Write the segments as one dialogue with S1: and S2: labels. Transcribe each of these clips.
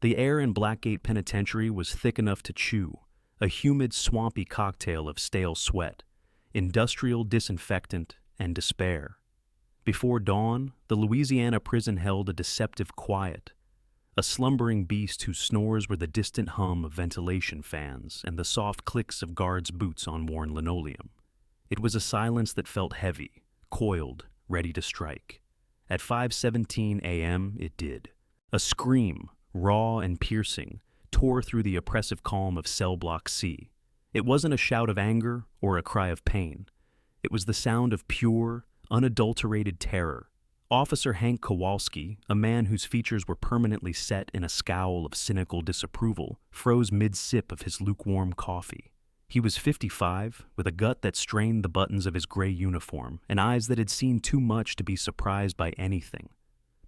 S1: The air in Blackgate Penitentiary was thick enough to chew, a humid, swampy cocktail of stale sweat, industrial disinfectant, and despair. Before dawn, the Louisiana prison held a deceptive quiet, a slumbering beast whose snores were the distant hum of ventilation fans and the soft clicks of guards' boots on worn linoleum. It was a silence that felt heavy, coiled, ready to strike. At 5:17 a.m. it did. A scream, raw and piercing, tore through the oppressive calm of Cell Block C. It wasn't a shout of anger or a cry of pain. It was the sound of pure, unadulterated terror. Officer Hank Kowalski, a man whose features were permanently set in a scowl of cynical disapproval, froze mid-sip of his lukewarm coffee. He was 55, with a gut that strained the buttons of his gray uniform and eyes that had seen too much to be surprised by anything.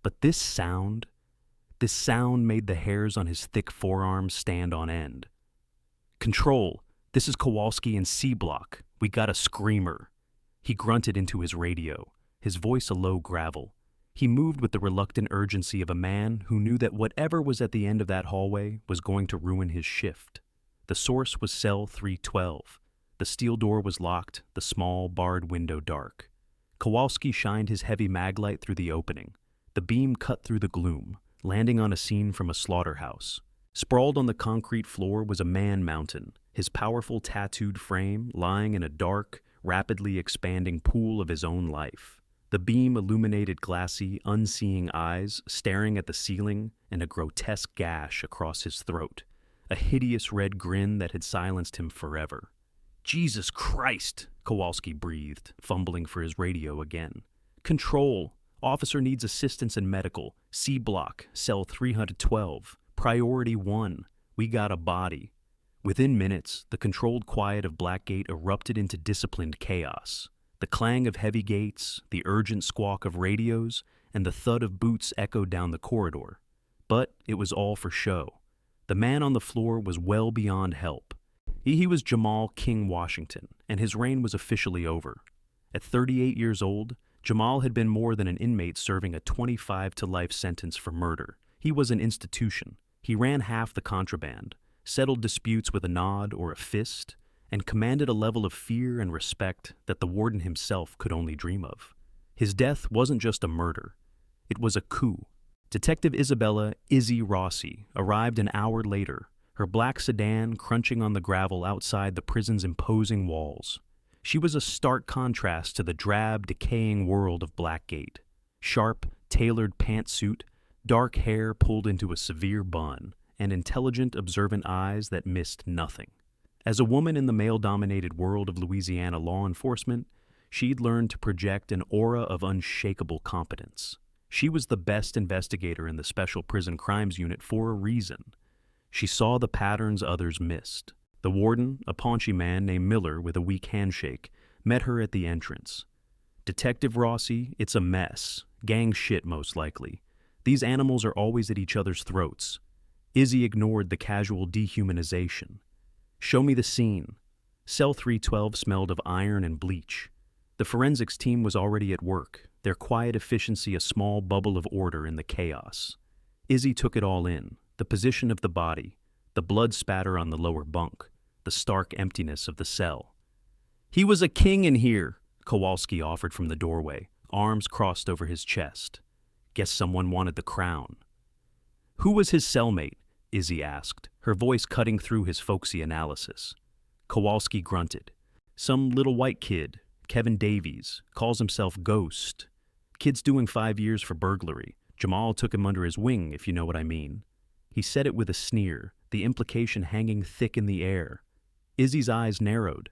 S1: But this sound made the hairs on his thick forearms stand on end. "Control, this is Kowalski in C Block. We got a screamer." He grunted into his radio, his voice a low gravel. He moved with the reluctant urgency of a man who knew that whatever was at the end of that hallway was going to ruin his shift. The source was cell 312. The steel door was locked, the small, barred window dark. Kowalski shined his heavy maglite through the opening. The beam cut through the gloom, landing on a scene from a slaughterhouse. Sprawled on the concrete floor was a man mountain, his powerful tattooed frame lying in a dark, rapidly expanding pool of his own life. The beam illuminated glassy, unseeing eyes staring at the ceiling and a grotesque gash across his throat, a hideous red grin that had silenced him forever. "Jesus Christ," Kowalski breathed, fumbling for his radio again. "Control. Officer needs assistance in medical. C Block, cell 312. Priority 1. We got a body." Within minutes, the controlled quiet of Blackgate erupted into disciplined chaos. The clang of heavy gates, the urgent squawk of radios, and the thud of boots echoed down the corridor. But it was all for show. The man on the floor was well beyond help. He was Jamal King Washington, and his reign was officially over. At 38 years old, Jamal had been more than an inmate serving a 25-to-life sentence for murder. He was an institution. He ran half the contraband, settled disputes with a nod or a fist, and commanded a level of fear and respect that the warden himself could only dream of. His death wasn't just a murder. It was a coup. Detective Isabella "Izzy" Rossi arrived an hour later, her black sedan crunching on the gravel outside the prison's imposing walls. She was a stark contrast to the drab, decaying world of Blackgate. Sharp, tailored pantsuit, dark hair pulled into a severe bun, and intelligent, observant eyes that missed nothing. As a woman in the male-dominated world of Louisiana law enforcement, she'd learned to project an aura of unshakable competence. She was the best investigator in the Special Prison Crimes Unit for a reason. She saw the patterns others missed. The warden, a paunchy man named Miller with a weak handshake, met her at the entrance. "Detective Rossi, it's a mess. Gang shit, most likely. These animals are always at each other's throats." Izzy ignored the casual dehumanization. "Show me the scene." Cell 312 smelled of iron and bleach. The forensics team was already at work, their quiet efficiency a small bubble of order in the chaos. Izzy took it all in, the position of the body, the blood spatter on the lower bunk, the stark emptiness of the cell. "He was a king in here," Kowalski offered from the doorway, arms crossed over his chest. "Guess someone wanted the crown." "Who was his cellmate?" Izzy asked, her voice cutting through his folksy analysis. Kowalski grunted. "Some little white kid, Kevin Davies, calls himself Ghost. Kid's doing 5 years for burglary. Jamal took him under his wing, if you know what I mean." He said it with a sneer, the implication hanging thick in the air. Izzy's eyes narrowed.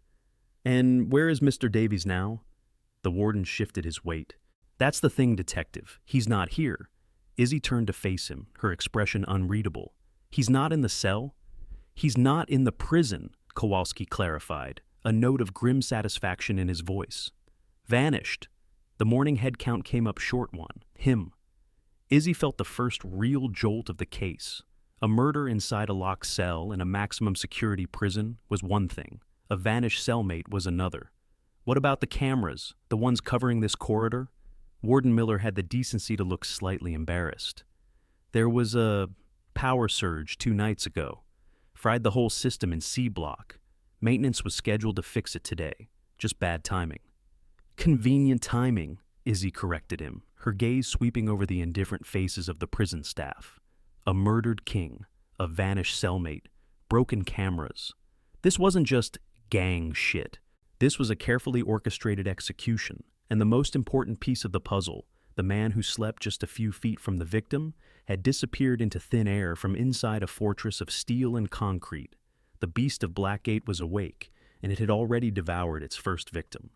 S1: "And where is Mr. Davies now?" The warden shifted his weight. "That's the thing, detective. He's not here." Izzy turned to face him, her expression unreadable. "He's not in the cell?" "He's not in the prison," Kowalski clarified, a note of grim satisfaction in his voice. "Vanished." The morning head count came up short one. Him. Izzy felt the first real jolt of the case. A murder inside a locked cell in a maximum security prison was one thing. A vanished cellmate was another. What about the cameras, the ones covering this corridor? Warden Miller had the decency to look slightly embarrassed. "There was a Power surge 2 nights ago. Fried the whole system in C block. Maintenance was scheduled to fix it today. Just bad timing. Convenient timing, Izzy corrected him, her gaze sweeping over the indifferent faces of the prison staff. A murdered king, a vanished cellmate, broken cameras. This wasn't just gang shit. This was a carefully orchestrated execution, and the most important piece of the puzzle, the man who slept just a few feet from the victim, had disappeared into thin air from inside a fortress of steel and concrete. The beast of Blackgate was awake, and it had already devoured its first victim.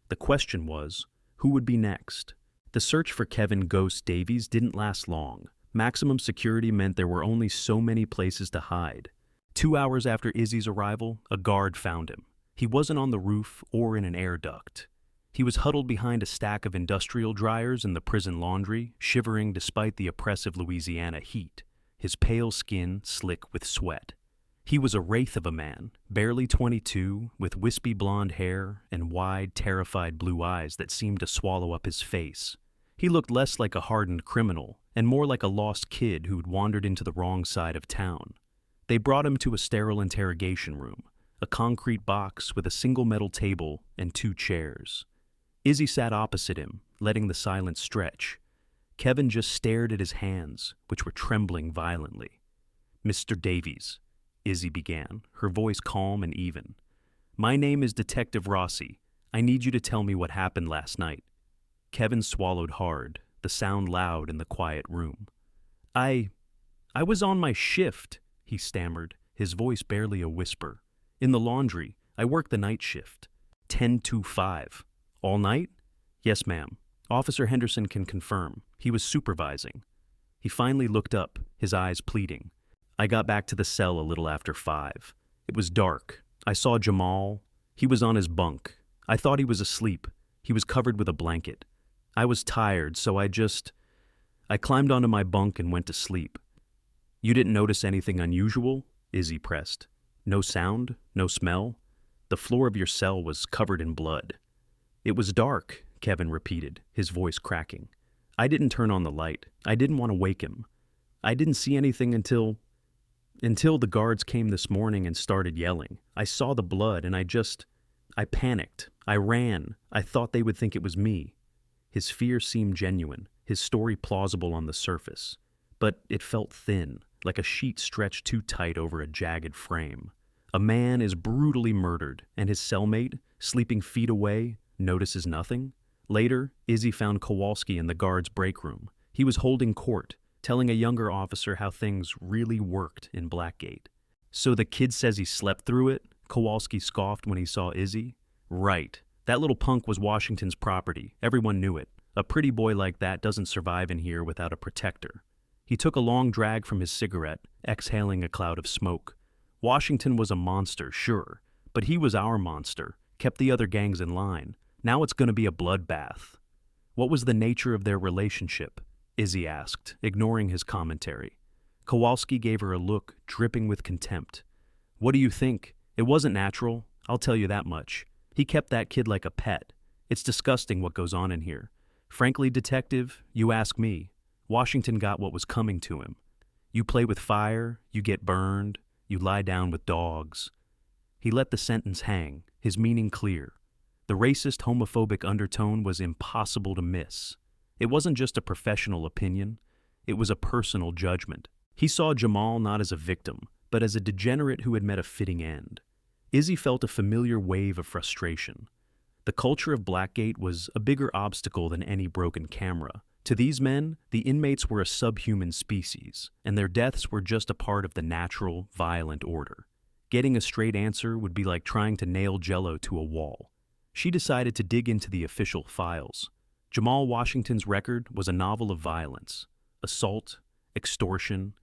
S1: The question was, who would be next? The search for Kevin "Ghost" Davies didn't last long. Maximum security meant there were only so many places to hide. 2 hours after Izzy's arrival, a guard found him. He wasn't on the roof or in an air duct. He was huddled behind a stack of industrial dryers in the prison laundry, shivering despite the oppressive Louisiana heat, his pale skin slick with sweat. He was a wraith of a man, barely 22, with wispy blonde hair and wide, terrified blue eyes that seemed to swallow up his face. He looked less like a hardened criminal and more like a lost kid who'd wandered into the wrong side of town. They brought him to a sterile interrogation room, a concrete box with a single metal table and 2 chairs. Izzy sat opposite him, letting the silence stretch. Kevin just stared at his hands, which were trembling violently. "Mr. Davies," Izzy began, her voice calm and even. "My name is Detective Rossi. I need you to tell me what happened last night." Kevin swallowed hard, the sound loud in the quiet room. I was on my shift," he stammered, his voice barely a whisper. "In the laundry. I work the night shift. 10 to 5. All night?" "Yes, ma'am. Officer Henderson can confirm. He was supervising." He finally looked up, his eyes pleading. "I got back to the cell a little after 5. It was dark. I saw Jamal. He was on his bunk. I thought he was asleep. He was covered with a blanket. I was tired, so I climbed onto my bunk and went to sleep." "You didn't notice anything unusual?" Izzy pressed. "No sound? No smell? The floor of your cell was covered in blood." "It was dark," Kevin repeated, his voice cracking. "I didn't turn on the light. I didn't want to wake him. I didn't see anything until the guards came this morning and started yelling. I saw the blood and I panicked. I ran. I thought they would think it was me." His fear seemed genuine, his story plausible on the surface, but it felt thin, like a sheet stretched too tight over a jagged frame. A man is brutally murdered, and his cellmate, sleeping feet away, notices nothing? Later, Izzy found Kowalski in the guard's break room. He was holding court, telling a younger officer how things really worked in Blackgate. "So the kid says he slept through it?" Kowalski scoffed when he saw Izzy. "Right. That little punk was Washington's property. Everyone knew it. A pretty boy like that doesn't survive in here without a protector." He took a long drag from his cigarette, exhaling a cloud of smoke. "Washington was a monster, sure, but he was our monster, kept the other gangs in line. Now it's going to be a bloodbath." "What was the nature of their relationship?" Izzy asked, ignoring his commentary. Kowalski gave her a look dripping with contempt. "What do you think? It wasn't natural, I'll tell you that much. He kept that kid like a pet. It's disgusting what goes on in here. Frankly, detective, you ask me. Washington got what was coming to him. You play with fire, you get burned, you lie down with dogs." He let the sentence hang, his meaning clear. The racist, homophobic undertone was impossible to miss. It wasn't just a professional opinion, it was a personal judgment. He saw Jamal not as a victim, but as a degenerate who had met a fitting end. Izzy felt a familiar wave of frustration. The culture of Blackgate was a bigger obstacle than any broken camera. To these men, the inmates were a subhuman species, and their deaths were just a part of the natural, violent order. Getting a straight answer would be like trying to nail Jell-O to a wall. She decided to dig into the official files. Jamal Washington's record was a novel of violence, assault, extortion,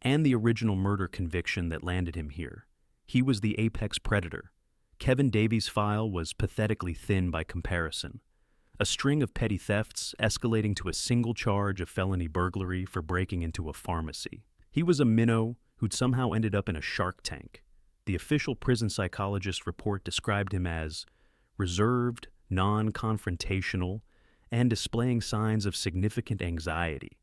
S1: and the original murder conviction that landed him here. He was the apex predator. Kevin Davies' file was pathetically thin by comparison. A string of petty thefts escalating to a single charge of felony burglary for breaking into a pharmacy. He was a minnow who'd somehow ended up in a shark tank. The official prison psychologist report described him as reserved, non-confrontational, and displaying signs of significant anxiety.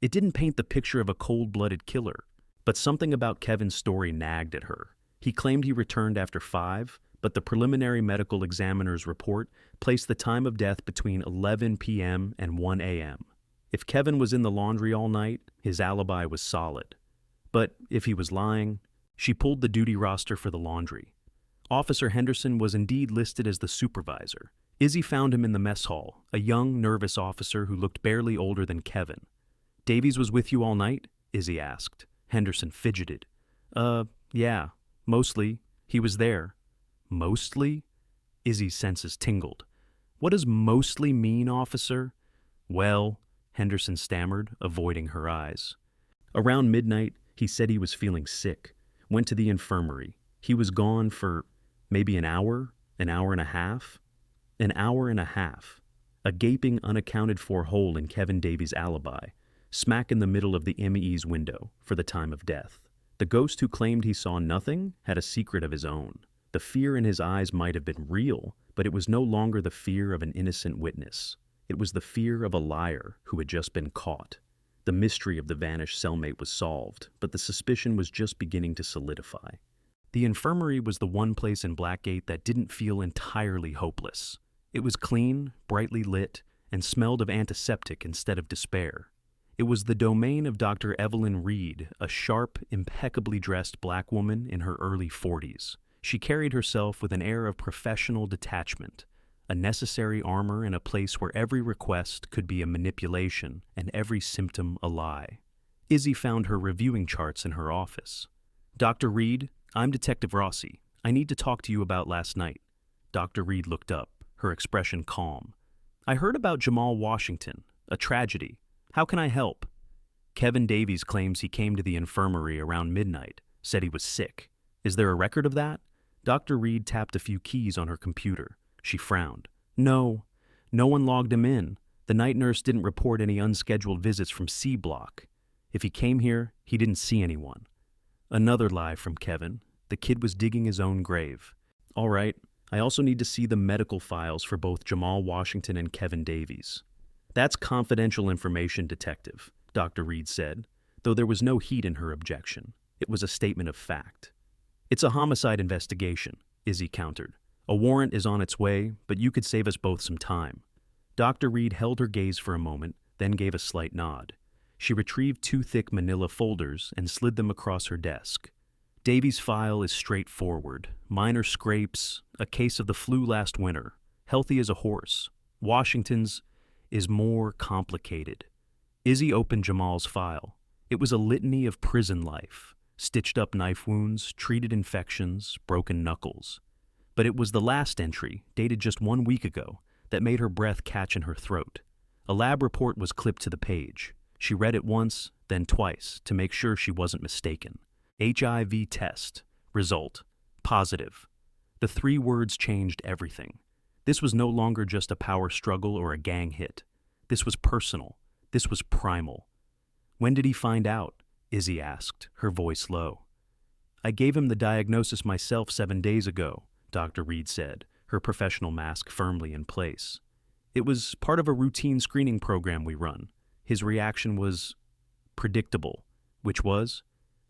S1: It didn't paint the picture of a cold-blooded killer. But something about Kevin's story nagged at her. He claimed he returned after 5, but the preliminary medical examiner's report placed the time of death between 11 p.m. and 1 a.m. If Kevin was in the laundry all night, his alibi was solid. But if he was lying, she pulled the duty roster for the laundry. Officer Henderson was indeed listed as the supervisor. Izzy found him in the mess hall, a young, nervous officer who looked barely older than Kevin. "Davies was with you all night?" Izzy asked. Henderson fidgeted. Yeah, mostly. He was there." "Mostly?" Izzy's senses tingled. "What does mostly mean, officer?" "Well," Henderson stammered, avoiding her eyes. "Around midnight, he said he was feeling sick. Went to the infirmary. He was gone for maybe an hour and a half. An hour and a half. A gaping, unaccounted-for hole in Kevin Davies' alibi, smack in the middle of the ME's window for the time of death. The ghost who claimed he saw nothing had a secret of his own. The fear in his eyes might have been real, but it was no longer the fear of an innocent witness. It was the fear of a liar who had just been caught. The mystery of the vanished cellmate was solved, but the suspicion was just beginning to solidify. The infirmary was the one place in Blackgate that didn't feel entirely hopeless. It was clean, brightly lit, and smelled of antiseptic instead of despair. It was the domain of Dr. Evelyn Reed, a sharp, impeccably dressed black woman in her early 40s. She carried herself with an air of professional detachment, a necessary armor in a place where every request could be a manipulation and every symptom a lie. Izzy found her reviewing charts in her office. "Dr. Reed, I'm Detective Rossi. I need to talk to you about last night." Dr. Reed looked up, her expression calm. "I heard about Jamal Washington, a tragedy. How can I help?" "Kevin Davies claims he came to the infirmary around midnight, said he was sick. Is there a record of that?" Dr. Reed tapped a few keys on her computer. She frowned. No one logged him in. The night nurse didn't report any unscheduled visits from C Block. If he came here, he didn't see anyone." Another lie from Kevin. The kid was digging his own grave. "All right, I also need to see the medical files for both Jamal Washington and Kevin Davies." "That's confidential information, Detective," Dr. Reed said, though there was no heat in her objection. It was a statement of fact. "It's a homicide investigation," Izzy countered. "A warrant is on its way, but you could save us both some time." Dr. Reed held her gaze for a moment, then gave a slight nod. She retrieved 2 thick manila folders and slid them across her desk. "Davies' file is straightforward. Minor scrapes, a case of the flu last winter, healthy as a horse. Washington's is more complicated." Izzy opened Jamal's file. It was a litany of prison life, stitched up knife wounds, treated infections, broken knuckles. But it was the last entry, dated just 1 week ago, that made her breath catch in her throat. A lab report was clipped to the page. She read it once, then twice, to make sure she wasn't mistaken. HIV test. Result. Positive. The 3 words changed everything. This was no longer just a power struggle or a gang hit. This was personal. This was primal. "When did he find out?" Izzy asked, her voice low. "I gave him the diagnosis myself 7 days ago," Dr. Reed said, her professional mask firmly in place. "It was part of a routine screening program we run. His reaction was predictable, which was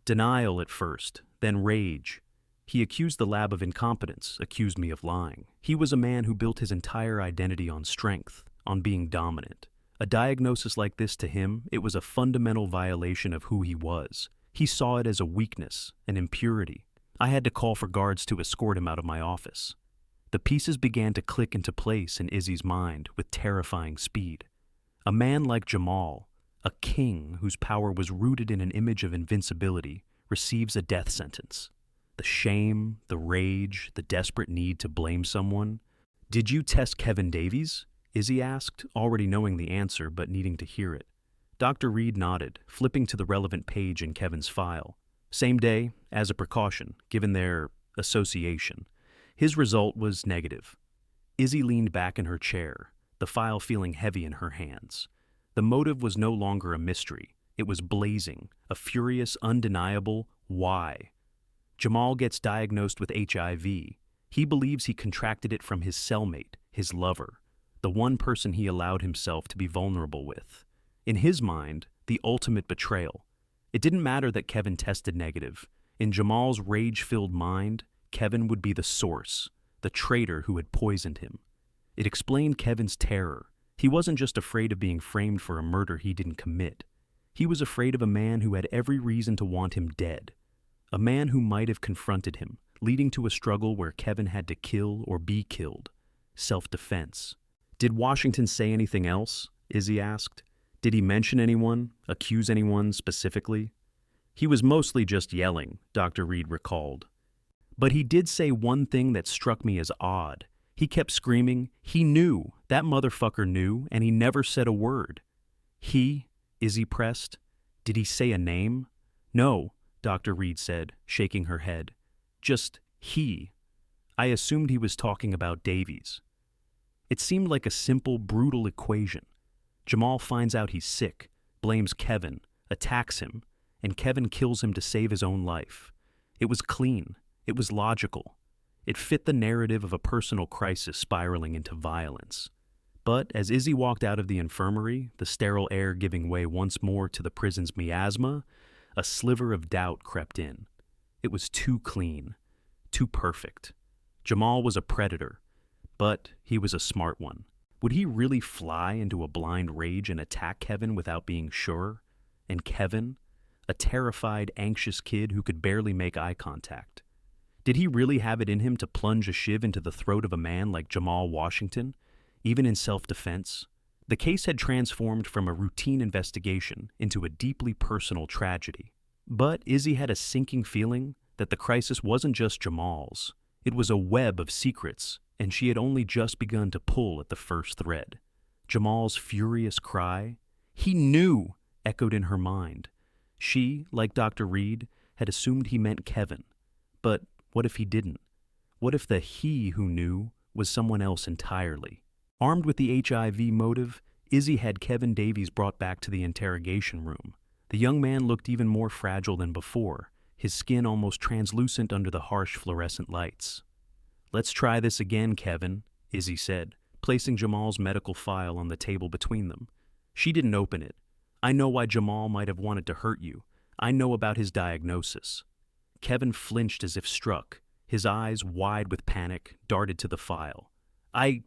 S1: denial at first, then rage. He accused the lab of incompetence, accused me of lying. He was a man who built his entire identity on strength, on being dominant. A diagnosis like this to him, it was a fundamental violation of who he was. He saw it as a weakness, an impurity. I had to call for guards to escort him out of my office." The pieces began to click into place in Izzy's mind with terrifying speed. A man like Jamal, a king whose power was rooted in an image of invincibility, receives a death sentence. The shame, the rage, the desperate need to blame someone. "Did you test Kevin Davies?" Izzy asked, already knowing the answer but needing to hear it. Dr. Reed nodded, flipping to the relevant page in Kevin's file. "Same day, as a precaution, given their association. His result was negative." Izzy leaned back in her chair, the file feeling heavy in her hands. The motive was no longer a mystery. It was blazing, a furious, undeniable why. Jamal gets diagnosed with HIV. He believes he contracted it from his cellmate, his lover, the one person he allowed himself to be vulnerable with. In his mind, the ultimate betrayal. It didn't matter that Kevin tested negative. In Jamal's rage-filled mind, Kevin would be the source, the traitor who had poisoned him. It explained Kevin's terror. He wasn't just afraid of being framed for a murder he didn't commit. He was afraid of a man who had every reason to want him dead. A man who might have confronted him, leading to a struggle where Kevin had to kill or be killed. Self-defense. Did Washington say anything else? Izzy asked. Did he mention anyone, accuse anyone specifically? He was mostly just yelling, Dr. Reed recalled. But he did say one thing that struck me as odd. He kept screaming, he knew, that motherfucker knew, and he never said a word. He, Izzy pressed. Did he say a name? No, Dr. Reed said, shaking her head. Just he. I assumed he was talking about Davies. It seemed like a simple, brutal equation. Jamal finds out he's sick, blames Kevin, attacks him, and Kevin kills him to save his own life. It was clean. It was logical. It fit the narrative of a personal crisis spiraling into violence. But as Izzy walked out of the infirmary, the sterile air giving way once more to the prison's miasma, a sliver of doubt crept in. It was too clean, too perfect. Jamal was a predator, but he was a smart one. Would he really fly into a blind rage and attack Kevin without being sure? And Kevin, a terrified, anxious kid who could barely make eye contact. Did he really have it in him to plunge a shiv into the throat of a man like Jamal Washington, even in self-defense? The case had transformed from a routine investigation into a deeply personal tragedy. But Izzy had a sinking feeling that the crisis wasn't just Jamal's. It was a web of secrets, and she had only just begun to pull at the first thread. Jamal's furious cry, "He knew!" echoed in her mind. She, like Dr. Reed, had assumed he meant Kevin. But what if he didn't? What if the he who knew was someone else entirely? Armed with the HIV motive, Izzy had Kevin Davies brought back to the interrogation room. The young man looked even more fragile than before, his skin almost translucent under the harsh fluorescent lights. "Let's try this again, Kevin," Izzy said, placing Jamal's medical file on the table between them. She didn't open it. "I know why Jamal might have wanted to hurt you. I know about his diagnosis." Kevin flinched as if struck. His eyes, wide with panic, darted to the file. I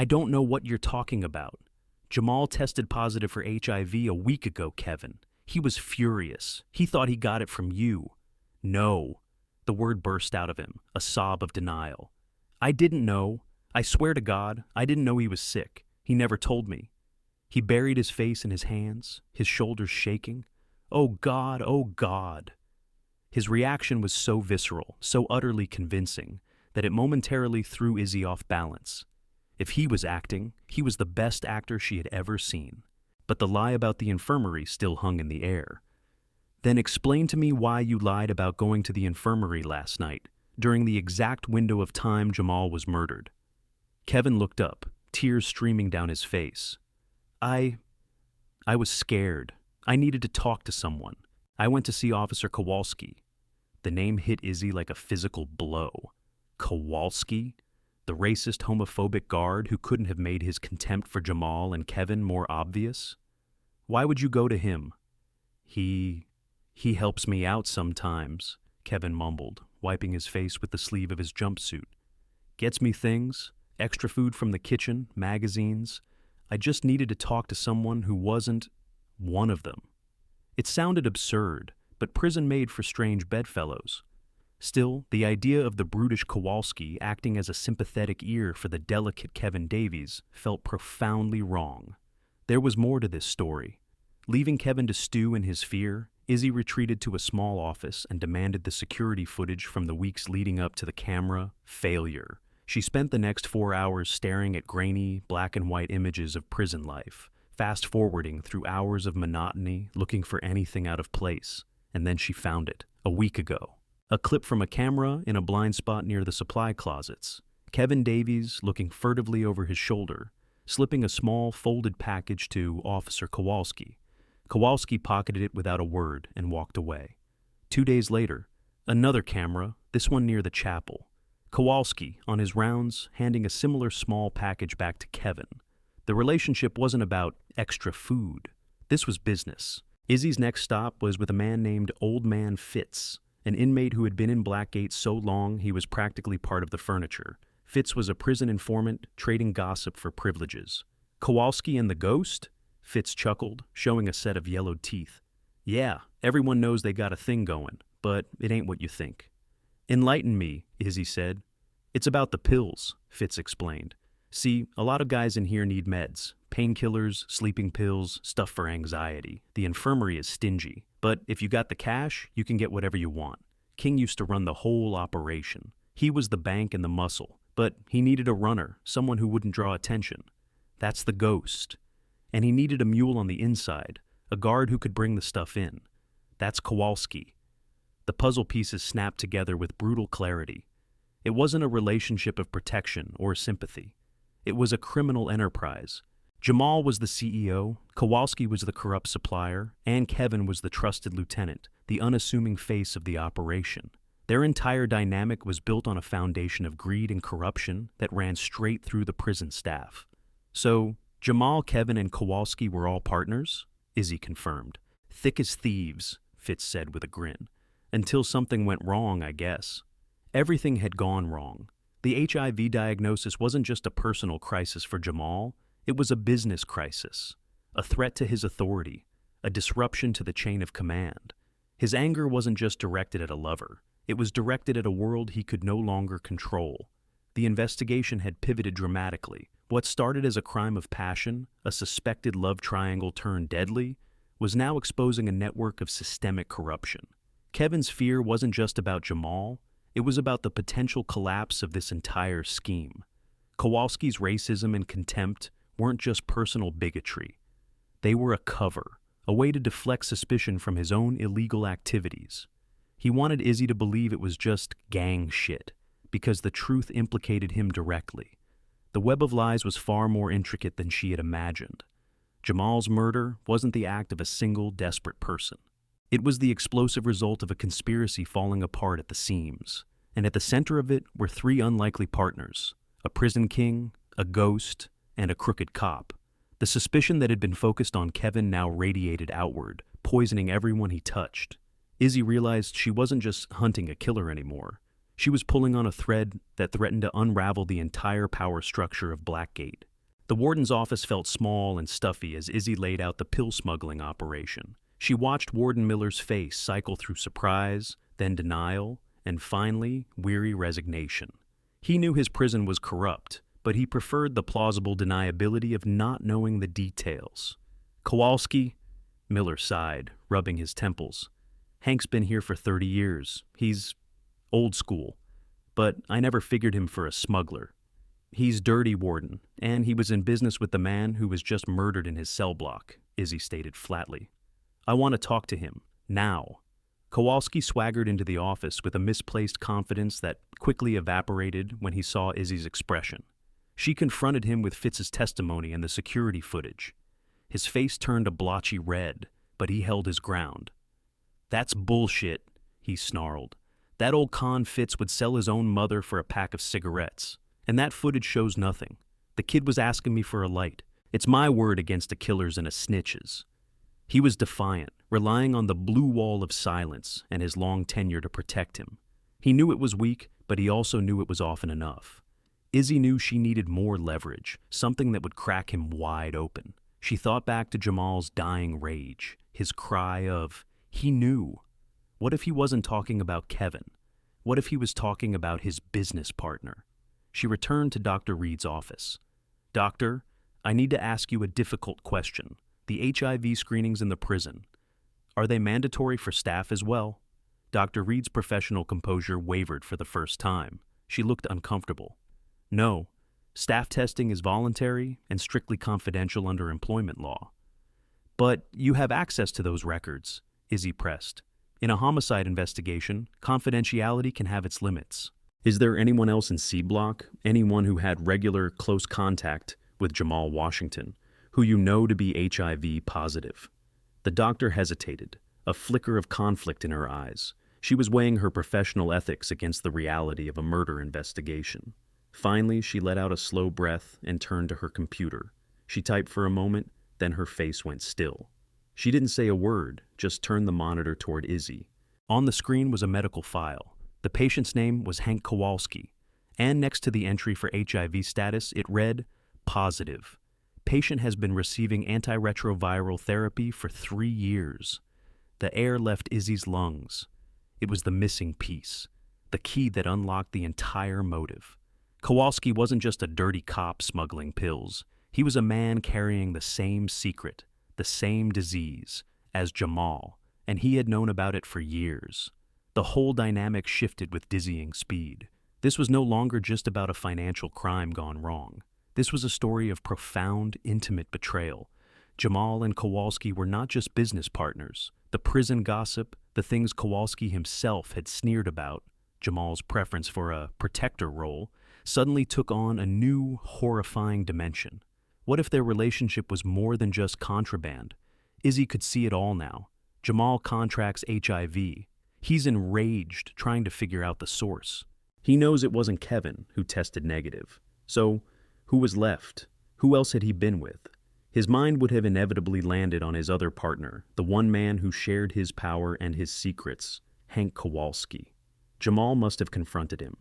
S1: don't know what you're talking about. Jamal tested positive for HIV a week ago, Kevin. He was furious. He thought he got it from you." "No." The word burst out of him, a sob of denial. "I didn't know. I swear to God, I didn't know he was sick. He never told me." He buried his face in his hands, his shoulders shaking. "Oh God, oh God." His reaction was so visceral, so utterly convincing, that it momentarily threw Izzy off balance. If he was acting, he was the best actor she had ever seen. But the lie about the infirmary still hung in the air. "Then explain to me why you lied about going to the infirmary last night, during the exact window of time Jamal was murdered." Kevin looked up, tears streaming down his face. I was scared. I needed to talk to someone. I went to see Officer Kowalski." The name hit Izzy like a physical blow. Kowalski? The racist, homophobic guard who couldn't have made his contempt for Jamal and Kevin more obvious? "Why would you go to him?" He helps me out sometimes," Kevin mumbled, wiping his face with the sleeve of his jumpsuit. "Gets me things, extra food from the kitchen, magazines. I just needed to talk to someone who wasn't one of them." It sounded absurd, but prison made for strange bedfellows. Still, the idea of the brutish Kowalski acting as a sympathetic ear for the delicate Kevin Davies felt profoundly wrong. There was more to this story. Leaving Kevin to stew in his fear, Izzy retreated to a small office and demanded the security footage from the weeks leading up to the camera failure. She spent the next 4 hours staring at grainy, black and white images of prison life, fast-forwarding through hours of monotony, looking for anything out of place. And then she found it, a week ago. A clip from a camera in a blind spot near the supply closets. Kevin Davies looking furtively over his shoulder, slipping a small folded package to Officer Kowalski. Kowalski pocketed it without a word and walked away. 2 days later, another camera, this one near the chapel. Kowalski, on his rounds, handing a similar small package back to Kevin. The relationship wasn't about extra food. This was business. Izzy's next stop was with a man named Old Man Fitz, an inmate who had been in Blackgate so long he was practically part of the furniture. Fitz was a prison informant trading gossip for privileges. Kowalski and the ghost? Fitz chuckled, showing a set of yellowed teeth. Yeah, everyone knows they got a thing going, but it ain't what you think. Enlighten me, Izzy said. It's about the pills, Fitz explained. See, a lot of guys in here need meds. Painkillers, sleeping pills, stuff for anxiety. The infirmary is stingy. But if you got the cash, you can get whatever you want. King used to run the whole operation. He was the bank and the muscle. But he needed a runner, someone who wouldn't draw attention. That's the ghost. And he needed a mule on the inside, a guard who could bring the stuff in. That's Kowalski. The puzzle pieces snapped together with brutal clarity. It wasn't a relationship of protection or sympathy. It was a criminal enterprise. Jamal was the CEO, Kowalski was the corrupt supplier, and Kevin was the trusted lieutenant, the unassuming face of the operation. Their entire dynamic was built on a foundation of greed and corruption that ran straight through the prison staff. So, Jamal, Kevin, and Kowalski were all partners? Izzy confirmed. Thick as thieves, Fitz said with a grin. Until something went wrong, I guess. Everything had gone wrong. The HIV diagnosis wasn't just a personal crisis for Jamal, it was a business crisis, a threat to his authority, a disruption to the chain of command. His anger wasn't just directed at a lover, it was directed at a world he could no longer control. The investigation had pivoted dramatically. What started as a crime of passion, a suspected love triangle turned deadly, was now exposing a network of systemic corruption. Kevin's fear wasn't just about Jamal, it was about the potential collapse of this entire scheme. Kowalski's racism and contempt weren't just personal bigotry. They were a cover, a way to deflect suspicion from his own illegal activities. He wanted Izzy to believe it was just gang shit, because the truth implicated him directly. The web of lies was far more intricate than she had imagined. Jamal's murder wasn't the act of a single desperate person. It was the explosive result of a conspiracy falling apart at the seams, and at the center of it were three unlikely partners: a prison king, a ghost, and a crooked cop. The suspicion that had been focused on Kevin now radiated outward, poisoning everyone he touched. Izzy realized she wasn't just hunting a killer anymore. She was pulling on a thread that threatened to unravel the entire power structure of Blackgate. The warden's office felt small and stuffy as Izzy laid out the pill smuggling operation. She watched Warden Miller's face cycle through surprise, then denial, and finally, weary resignation. He knew his prison was corrupt, but he preferred the plausible deniability of not knowing the details. Kowalski? Miller sighed, rubbing his temples. Hank's been here for 30 years. He's old school, but I never figured him for a smuggler. He's dirty, Warden, and he was in business with the man who was just murdered in his cell block, Izzy stated flatly. I want to talk to him, now. Kowalski swaggered into the office with a misplaced confidence that quickly evaporated when he saw Izzy's expression. She confronted him with Fitz's testimony and the security footage. His face turned a blotchy red, but he held his ground. That's bullshit, he snarled. That old con Fitz would sell his own mother for a pack of cigarettes. And that footage shows nothing. The kid was asking me for a light. It's my word against the killers and the snitches. He was defiant, relying on the blue wall of silence and his long tenure to protect him. He knew it was weak, but he also knew it was often enough. Izzy knew she needed more leverage, something that would crack him wide open. She thought back to Jamal's dying rage, his cry of, he knew. What if he wasn't talking about Kevin? What if he was talking about his business partner? She returned to Dr. Reed's office. Doctor, I need to ask you a difficult question. The HIV screenings in the prison, are they mandatory for staff as well? Dr. Reed's professional composure wavered for the first time. She looked uncomfortable. No, staff testing is voluntary and strictly confidential under employment law. But you have access to those records, Izzy pressed. In a homicide investigation, confidentiality can have its limits. Is there anyone else in C Block, anyone who had regular, close contact with Jamal Washington, who you know to be HIV positive? The doctor hesitated, a flicker of conflict in her eyes. She was weighing her professional ethics against the reality of a murder investigation. Finally, she let out a slow breath and turned to her computer. She typed for a moment, then her face went still. She didn't say a word, just turned the monitor toward Izzy. On the screen was a medical file. The patient's name was Hank Kowalski, and next to the entry for HIV status, it read, positive. Patient has been receiving antiretroviral therapy for 3 years. The air left Izzy's lungs. It was the missing piece, the key that unlocked the entire motive. Kowalski wasn't just a dirty cop smuggling pills. He was a man carrying the same secret, the same disease, as Jamal, and he had known about it for years. The whole dynamic shifted with dizzying speed. This was no longer just about a financial crime gone wrong. This was a story of profound, intimate betrayal. Jamal and Kowalski were not just business partners. The prison gossip, the things Kowalski himself had sneered about, Jamal's preference for a protector role, suddenly took on a new, horrifying dimension. What if their relationship was more than just contraband? Izzy could see it all now. Jamal contracts HIV. He's enraged, trying to figure out the source. He knows it wasn't Kevin who tested negative. So, who was left? Who else had he been with? His mind would have inevitably landed on his other partner, the one man who shared his power and his secrets, Hank Kowalski. Jamal must have confronted him.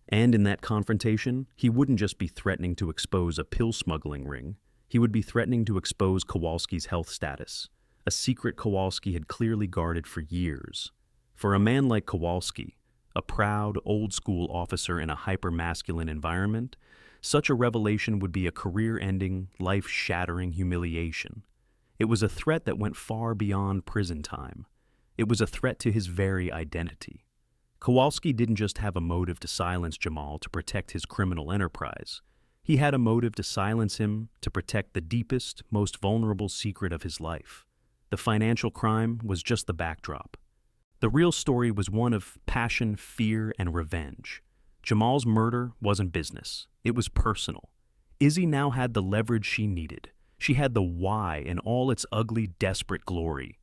S1: And in that confrontation, he wouldn't just be threatening to expose a pill smuggling ring. He would be threatening to expose Kowalski's health status, a secret Kowalski had clearly guarded for years. For a man like Kowalski, a proud, old-school officer in a hyper-masculine environment, such a revelation would be a career-ending, life-shattering humiliation. It was a threat that went far beyond prison time. It was a threat to his very identity. Kowalski didn't just have a motive to silence Jamal to protect his criminal enterprise. He had a motive to silence him to protect the deepest, most vulnerable secret of his life. The financial crime was just the backdrop. The real story was one of passion, fear, and revenge. Jamal's murder wasn't business. It was personal. Izzy now had the leverage she needed. She had the why in all its ugly, desperate glory.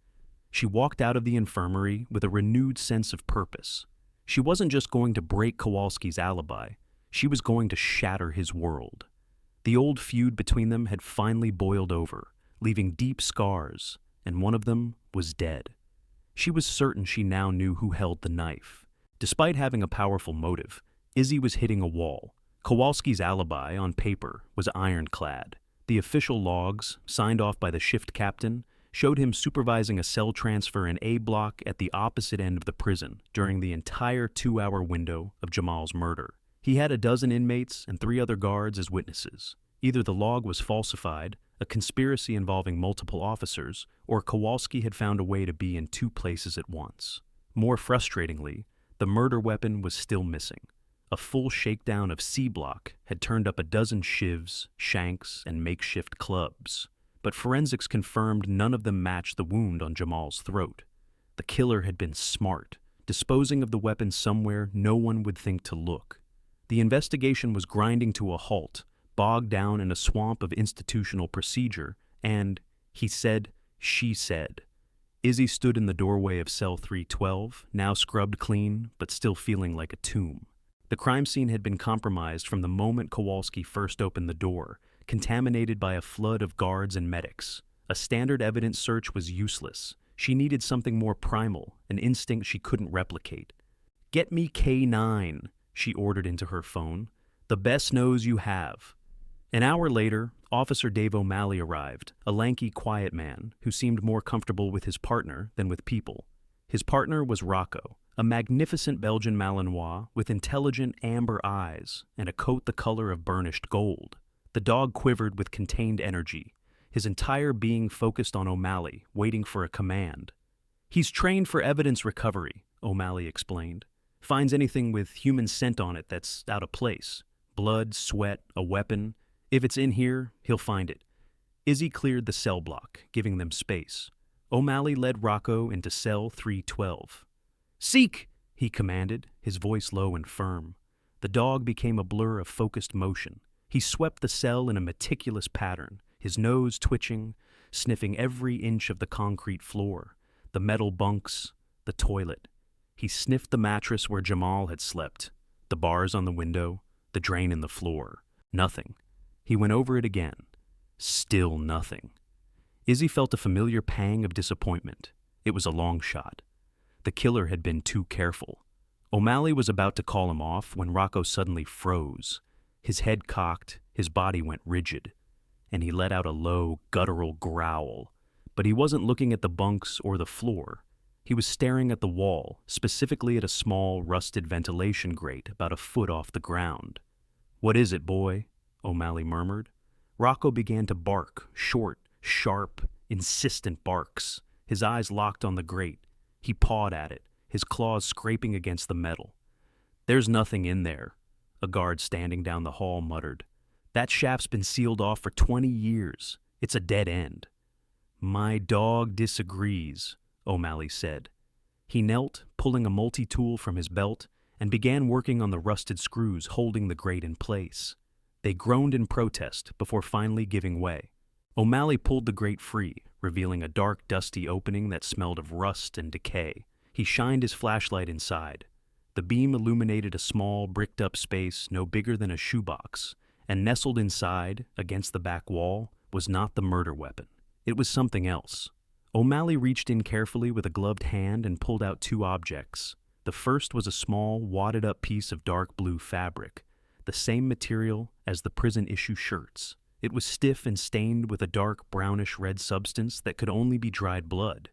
S1: She walked out of the infirmary with a renewed sense of purpose. She wasn't just going to break Kowalski's alibi. She was going to shatter his world. The old feud between them had finally boiled over, leaving deep scars, and one of them was dead. She was certain she now knew who held the knife. Despite having a powerful motive, Izzy was hitting a wall. Kowalski's alibi, on paper, was ironclad. The official logs, signed off by the shift captain, showed him supervising a cell transfer in A block at the opposite end of the prison during the entire 2-hour window of Jamal's murder. He had a dozen inmates and 3 other guards as witnesses. Either the log was falsified, a conspiracy involving multiple officers, or Kowalski had found a way to be in 2 places at once. More frustratingly, the murder weapon was still missing. A full shakedown of C block had turned up a dozen shivs, shanks, and makeshift clubs. But forensics confirmed none of them matched the wound on Jamal's throat. The killer had been smart, disposing of the weapon somewhere no one would think to look. The investigation was grinding to a halt, bogged down in a swamp of institutional procedure, and, he said, she said. Izzy stood in the doorway of cell 312, now scrubbed clean, but still feeling like a tomb. The crime scene had been compromised from the moment Kowalski first opened the door, contaminated by a flood of guards and medics. A standard evidence search was useless. She needed something more primal, an instinct she couldn't replicate. "Get me K9, she ordered into her phone. "The best nose you have." An hour later, Officer Dave O'Malley arrived, a lanky, quiet man who seemed more comfortable with his partner than with people. His partner was Rocco, a magnificent Belgian Malinois with intelligent amber eyes and a coat the color of burnished gold. The dog quivered with contained energy, his entire being focused on O'Malley, waiting for a command. "He's trained for evidence recovery," O'Malley explained. "Finds anything with human scent on it that's out of place. Blood, sweat, a weapon. If it's in here, he'll find it." Izzy cleared the cell block, giving them space. O'Malley led Rocco into cell 312. "Seek!" he commanded, his voice low and firm. The dog became a blur of focused motion. He swept the cell in a meticulous pattern, his nose twitching, sniffing every inch of the concrete floor, the metal bunks, the toilet. He sniffed the mattress where Jamal had slept, the bars on the window, the drain in the floor. Nothing. He went over it again. Still nothing. Izzy felt a familiar pang of disappointment. It was a long shot. The killer had been too careful. O'Malley was about to call him off when Rocco suddenly froze. His head cocked, his body went rigid, and he let out a low, guttural growl. But he wasn't looking at the bunks or the floor. He was staring at the wall, specifically at a small, rusted ventilation grate about a foot off the ground. "What is it, boy?" O'Malley murmured. Rocco began to bark, short, sharp, insistent barks. His eyes locked on the grate. He pawed at it, his claws scraping against the metal. "There's nothing in there," a guard standing down the hall muttered. "That shaft's been sealed off for 20 years. It's a dead end." "My dog disagrees," O'Malley said. He knelt, pulling a multi-tool from his belt, and began working on the rusted screws holding the grate in place. They groaned in protest before finally giving way. O'Malley pulled the grate free, revealing a dark, dusty opening that smelled of rust and decay. He shined his flashlight inside. The beam illuminated a small, bricked-up space no bigger than a shoebox, and nestled inside, against the back wall, was not the murder weapon. It was something else. O'Malley reached in carefully with a gloved hand and pulled out two objects. The first was a small, wadded-up piece of dark blue fabric, the same material as the prison-issue shirts. It was stiff and stained with a dark brownish-red substance that could only be dried blood.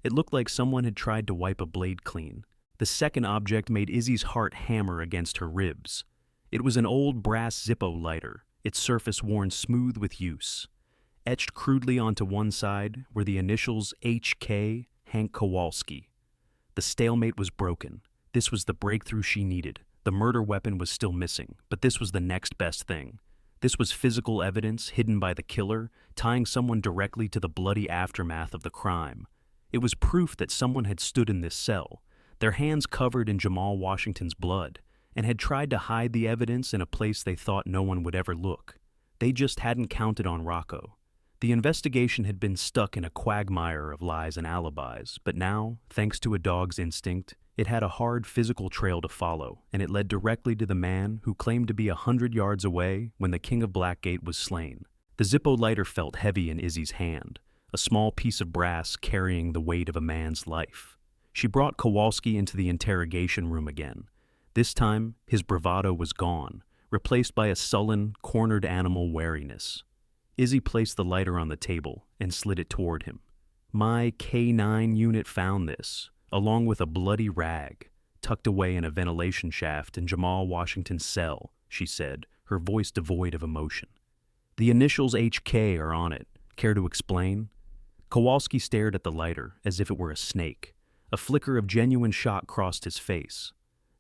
S1: It looked like someone had tried to wipe a blade clean. The second object made Izzy's heart hammer against her ribs. It was an old brass Zippo lighter, its surface worn smooth with use. Etched crudely onto one side were the initials H.K. Hank Kowalski. The stalemate was broken. This was the breakthrough she needed. The murder weapon was still missing, but this was the next best thing. This was physical evidence hidden by the killer, tying someone directly to the bloody aftermath of the crime. It was proof that someone had stood in this cell, their hands covered in Jamal Washington's blood, and had tried to hide the evidence in a place they thought no one would ever look. They just hadn't counted on Rocco. The investigation had been stuck in a quagmire of lies and alibis, but now, thanks to a dog's instinct, it had a hard physical trail to follow, and it led directly to the man who claimed to be 100 yards away when the King of Blackgate was slain. The Zippo lighter felt heavy in Izzy's hand, a small piece of brass carrying the weight of a man's life. She brought Kowalski into the interrogation room again. This time, his bravado was gone, replaced by a sullen, cornered animal wariness. Izzy placed the lighter on the table and slid it toward him. "My K9 unit found this, along with a bloody rag, tucked away in a ventilation shaft in Jamal Washington's cell," she said, her voice devoid of emotion. "The initials HK are on it. Care to explain?" Kowalski stared at the lighter as if it were a snake. A flicker of genuine shock crossed his face.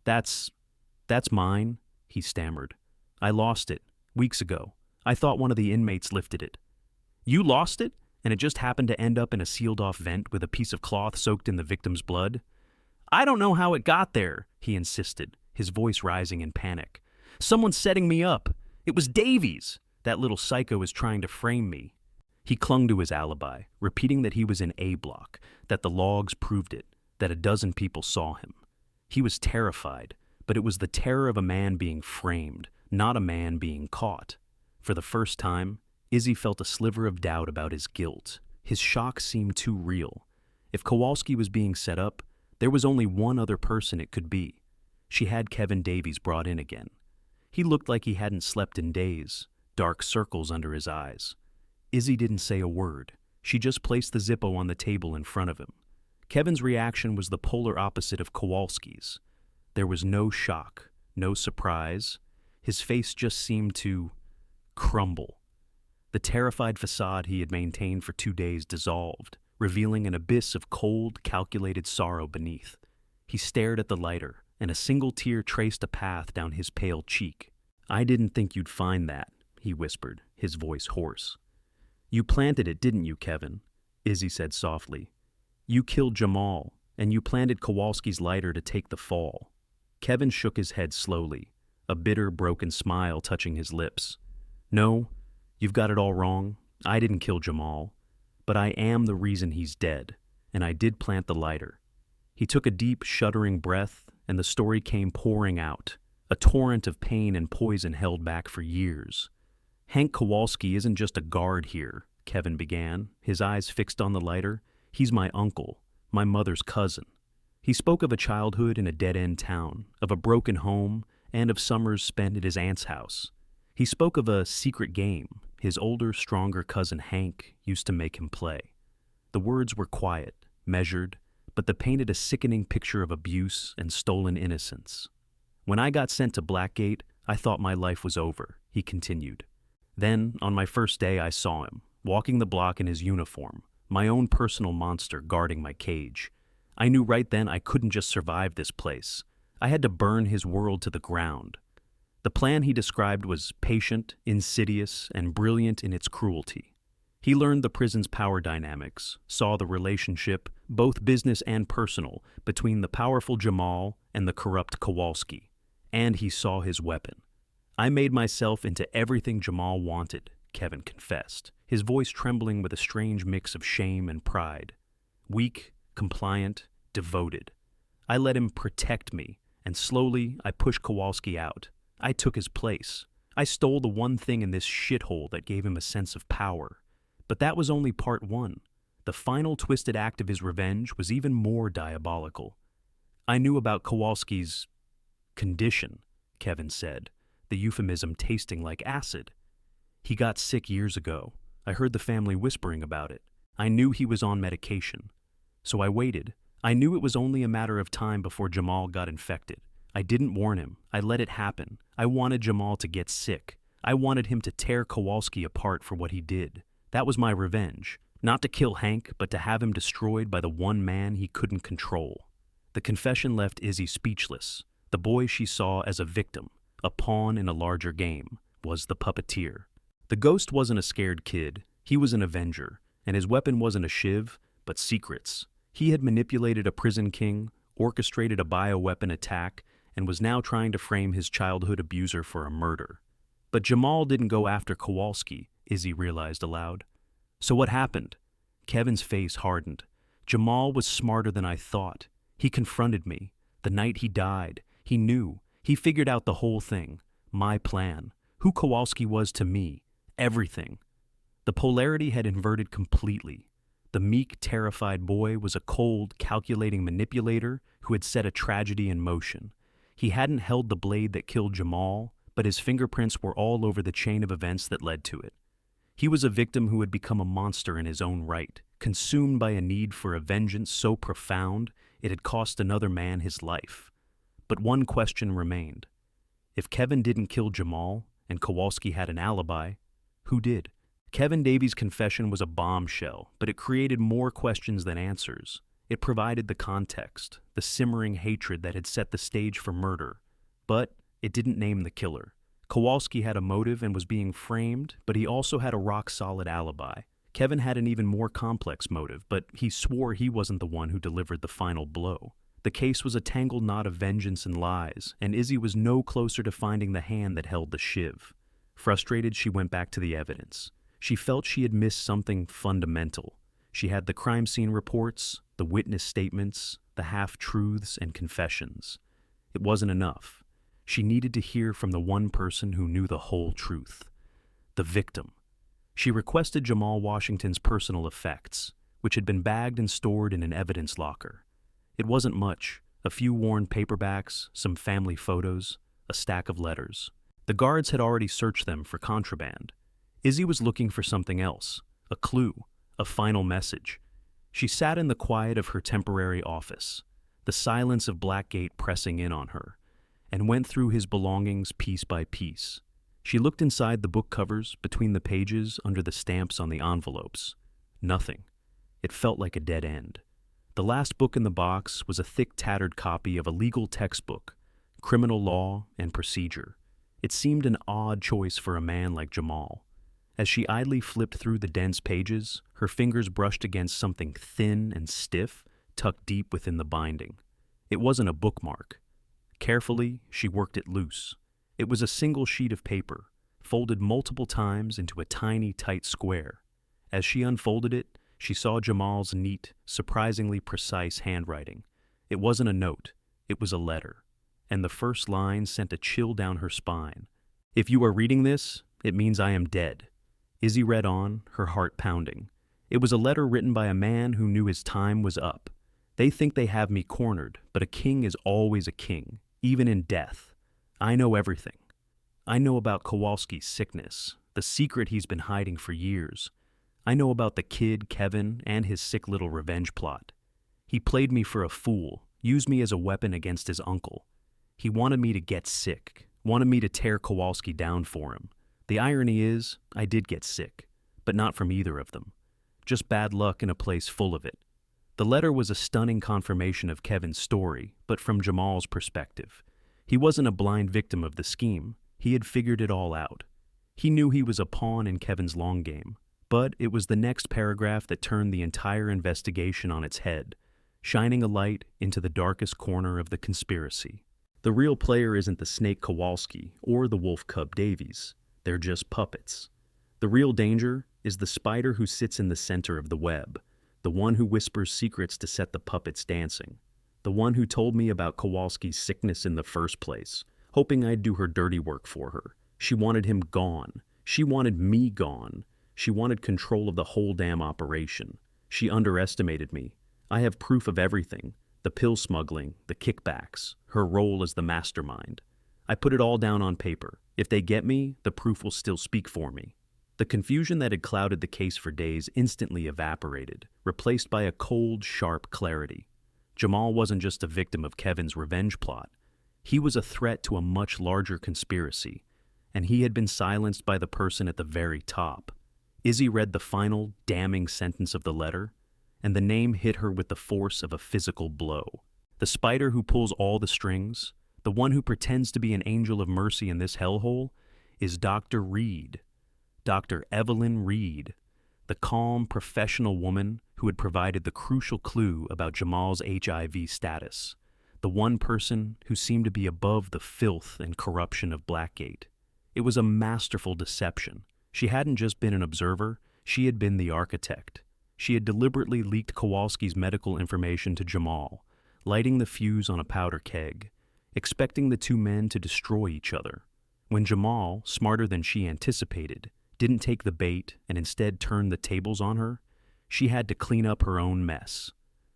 S1: That's mine," he stammered. "I lost it, weeks ago. I thought one of the inmates lifted it." "You lost it? And it just happened to end up in a sealed-off vent with a piece of cloth soaked in the victim's blood?" "I don't know how it got there," he insisted, his voice rising in panic. "Someone's setting me up. It was Davies. That little psycho is trying to frame me." He clung to his alibi, repeating that he was in A block, that the logs proved it, that a dozen people saw him. He was terrified, but it was the terror of a man being framed, not a man being caught. For the first time, Izzy felt a sliver of doubt about his guilt. His shock seemed too real. If Kowalski was being set up, there was only one other person it could be. She had Kevin Davies brought in again. He looked like he hadn't slept in days, dark circles under his eyes. Izzy didn't say a word. She just placed the Zippo on the table in front of him. Kevin's reaction was the polar opposite of Kowalski's. There was no shock, no surprise. His face just seemed to crumble. The terrified facade he had maintained for 2 days dissolved, revealing an abyss of cold, calculated sorrow beneath. He stared at the lighter, and a single tear traced a path down his pale cheek. "I didn't think you'd find that," he whispered, his voice hoarse. "You planted it, didn't you, Kevin?" Izzy said softly. "You killed Jamal, and you planted Kowalski's lighter to take the fall." Kevin shook his head slowly, a bitter, broken smile touching his lips. "No, you've got it all wrong. I didn't kill Jamal. But I am the reason he's dead, and I did plant the lighter." He took a deep, shuddering breath, and the story came pouring out, a torrent of pain and poison held back for years. "Hank Kowalski isn't just a guard here. Kevin began, his eyes fixed on the lighter. "He's my uncle, my mother's cousin." He spoke of a childhood in a dead-end town, of a broken home, and of summers spent at his aunt's house. He spoke of a secret game his older, stronger cousin Hank used to make him play. The words were quiet, measured, but they painted a sickening picture of abuse and stolen innocence. "When I got sent to Blackgate, I thought my life was over," he continued. "Then, on my first day, I saw him, walking the block in his uniform, my own personal monster guarding my cage. I knew right then I couldn't just survive this place. I had to burn his world to the ground." The plan he described was patient, insidious, and brilliant in its cruelty. He learned the prison's power dynamics, saw the relationship, both business and personal, between the powerful Jamal and the corrupt Kowalski. And he saw his weapon. "I made myself into everything Jamal wanted," Kevin confessed, his voice trembling with a strange mix of shame and pride. "Weak, compliant, devoted. I let him protect me, and slowly I pushed Kowalski out. I took his place. I stole the one thing in this shithole that gave him a sense of power. But that was only part one. The final twisted act of his revenge was even more diabolical. I knew about Kowalski's condition," Kevin said, the euphemism tasting like acid. "He got sick years ago. I heard the family whispering about it. I knew he was on medication. So I waited. I knew it was only a matter of time before Jamal got infected. I didn't warn him. I let it happen. I wanted Jamal to get sick. I wanted him to tear Kowalski apart for what he did. That was my revenge. Not to kill Hank, but to have him destroyed by the one man he couldn't control." The confession left Izzy speechless. The boy she saw as a victim, a pawn in a larger game, was the puppeteer. The ghost wasn't a scared kid. He was an avenger, and his weapon wasn't a shiv, but secrets. He had manipulated a prison king, orchestrated a bioweapon attack, and was now trying to frame his childhood abuser for a murder. But Jamal didn't go after Kowalski, Izzy realized aloud. "So what happened?" Kevin's face hardened. "Jamal was smarter than I thought. He confronted me. The night he died, he knew. He figured out the whole thing. My plan. Who Kowalski was to me. Everything." The polarity had inverted completely. The meek, terrified boy was a cold, calculating manipulator who had set a tragedy in motion. He hadn't held the blade that killed Jamal, but his fingerprints were all over the chain of events that led to it. He was a victim who had become a monster in his own right, consumed by a need for a vengeance so profound it had cost another man his life. But one question remained. If Kevin didn't kill Jamal, and Kowalski had an alibi, who did? Kevin Davies' confession was a bombshell, but it created more questions than answers. It provided the context, the simmering hatred that had set the stage for murder. But it didn't name the killer. Kowalski had a motive and was being framed, but he also had a rock-solid alibi. Kevin had an even more complex motive, but he swore he wasn't the one who delivered the final blow. The case was a tangled knot of vengeance and lies, and Izzy was no closer to finding the hand that held the shiv. Frustrated, she went back to the evidence. She felt she had missed something fundamental. She had the crime scene reports, the witness statements, the half-truths and confessions. It wasn't enough. She needed to hear from the one person who knew the whole truth. The victim. She requested Jamal Washington's personal effects, which had been bagged and stored in an evidence locker. It wasn't much, a few worn paperbacks, some family photos, a stack of letters. The guards had already searched them for contraband. Izzy was looking for something else, a clue, a final message. She sat in the quiet of her temporary office, the silence of Blackgate pressing in on her, and went through his belongings piece by piece. She looked inside the book covers, between the pages, under the stamps on the envelopes. Nothing. It felt like a dead end. The last book in the box was a thick, tattered copy of a legal textbook, Criminal Law and Procedure. It seemed an odd choice for a man like Jamal. As she idly flipped through the dense pages, her fingers brushed against something thin and stiff, tucked deep within the binding. It wasn't a bookmark. Carefully, she worked it loose. It was a single sheet of paper, folded multiple times into a tiny, tight square. As she unfolded it, she saw Jamal's neat, surprisingly precise handwriting. It wasn't a note, it was a letter, and the first line sent a chill down her spine. "If you are reading this, it means I am dead. Izzy read on, her heart pounding. It was a letter written by a man who knew his time was up. They think they have me cornered, but a king is always a king, even in death. I know everything. I know about Kowalski's sickness, the secret he's been hiding for years. I know about the kid, Kevin, and his sick little revenge plot. He played me for a fool, used me as a weapon against his uncle. He wanted me to get sick, wanted me to tear Kowalski down for him. The irony is, I did get sick, but not from either of them. Just bad luck in a place full of it. The letter was a stunning confirmation of Kevin's story, but from Jamal's perspective. He wasn't a blind victim of the scheme. He had figured it all out. He knew he was a pawn in Kevin's long game, but it was the next paragraph that turned the entire investigation on its head, shining a light into the darkest corner of the conspiracy. The real player isn't the snake Kowalski or the wolf cub Davies. They're just puppets. The real danger is the spider who sits in the center of the web, the one who whispers secrets to set the puppets dancing, the one who told me about Kowalski's sickness in the first place, hoping I'd do her dirty work for her. She wanted him gone. She wanted me gone. She wanted control of the whole damn operation. She underestimated me. I have proof of everything, the pill smuggling, the kickbacks, her role as the mastermind. I put it all down on paper. If they get me, the proof will still speak for me. The confusion that had clouded the case for days instantly evaporated, replaced by a cold, sharp clarity. Jamal wasn't just a victim of Kevin's revenge plot. He was a threat to a much larger conspiracy, and he had been silenced by the person at the very top. Izzy read the final, damning sentence of the letter, and the name hit her with the force of a physical blow. The spider who pulls all the strings, the one who pretends to be an angel of mercy in this hellhole, is Dr. Reed. Dr. Evelyn Reed, the calm, professional woman who had provided the crucial clue about Jamal's HIV status, the one person who seemed to be above the filth and corruption of Blackgate. It was a masterful deception. She hadn't just been an observer, she had been the architect. She had deliberately leaked Kowalski's medical information to Jamal, lighting the fuse on a powder keg, expecting the two men to destroy each other. When Jamal, smarter than she anticipated, didn't take the bait and instead turned the tables on her, she had to clean up her own mess.